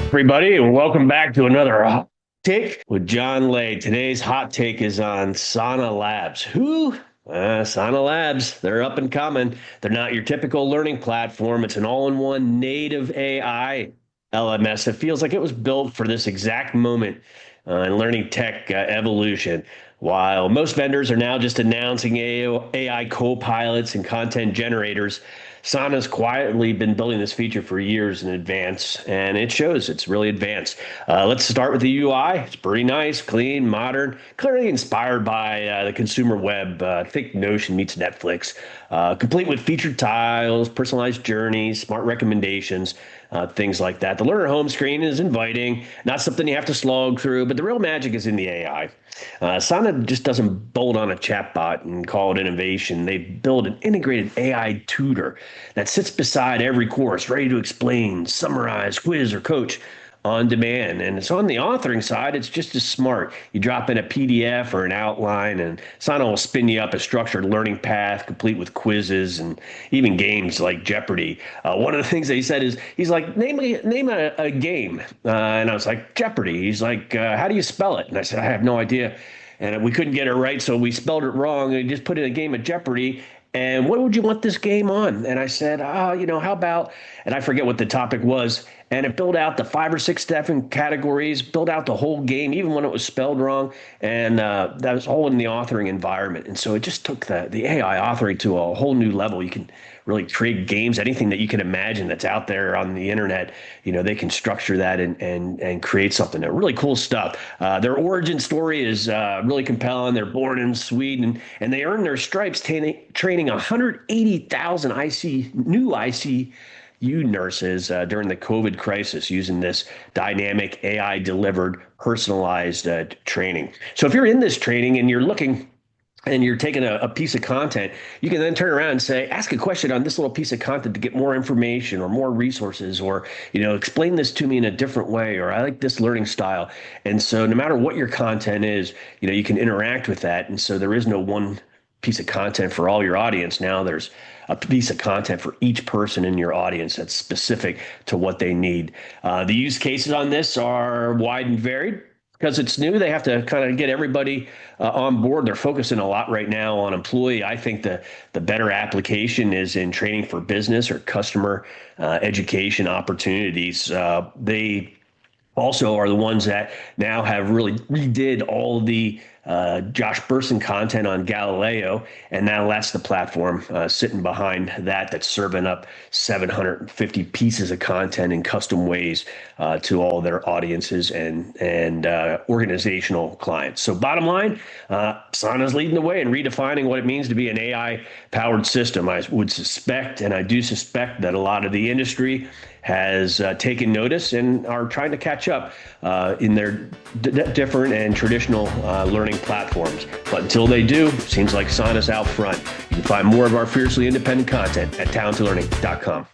Everybody, and welcome back to another hot take with John Lay. Today's hot take is on Sana Labs. Who? Sana Labs. They're up and coming. They're not your typical learning platform. It's an all-in-one native AI LMS. It feels like it was built for this exact moment in learning tech evolution. While most vendors are now just announcing AI co-pilots and content generators, Sana's quietly been building this feature for years in advance, and it shows it's really advanced. Let's start with the UI. It's pretty nice, clean, modern, clearly inspired by the consumer web. Think Notion meets Netflix, complete with featured tiles, personalized journeys, smart recommendations, things like that. The learner home screen is inviting, not something you have to slog through, but the real magic is in the AI. Sana just doesn't bolt on a chatbot and call it innovation. They build an integrated AI tutor that sits beside every course, ready to explain, summarize, quiz, or coach on demand. And it's on the authoring side, it's just as smart. You drop in a PDF or an outline, and Sana will spin you up a structured learning path, complete with quizzes and even games like Jeopardy. One of the things that he said is, he's like, name a game. And I was like, Jeopardy. He's like, how do you spell it? And I said, I have no idea. And we couldn't get it right, so we spelled it wrong. And just put in a game of Jeopardy. And what would you want this game on? And I said, how about, and I forget what the topic was. And it built out the 5 or 6 different categories, built out the whole game, even when it was spelled wrong. And that was all in the authoring environment. And so it just took the AI authoring to a whole new level. You can really create games, anything that you can imagine that's out there on the internet. They can structure that and create something. Really cool stuff. Their origin story is really compelling. They're born in Sweden, and they earned their stripes training 180,000 new ICU nurses during the COVID crisis using this dynamic AI delivered personalized training. So if you're in this training and you're looking and you're taking a piece of content, you can then turn around and say, ask a question on this little piece of content to get more information or more resources, or, explain this to me in a different way, or I like this learning style. And so no matter what your content is, you can interact with that. And so there is no one piece of content for all your audience. Now there's a piece of content for each person in your audience that's specific to what they need. The use cases on this are wide and varied. Because it's new, they have to kind of get everybody on board. They're focusing a lot right now on employee. I think the better application is in training for business or customer education opportunities. They also are the ones that now have really redid all the Josh Bersin content on Galileo, and now that's the platform sitting behind that's serving up 750 pieces of content in custom ways to all their audiences and organizational clients. So bottom line, Sana's leading the way in redefining what it means to be an AI-powered system. I would suspect, and I do suspect, that a lot of the industry has taken notice and are trying to catch up in their different and traditional learning platforms. But until they do, seems like Sana's out front. You can find more of our fiercely independent content at TalentedLearning.com.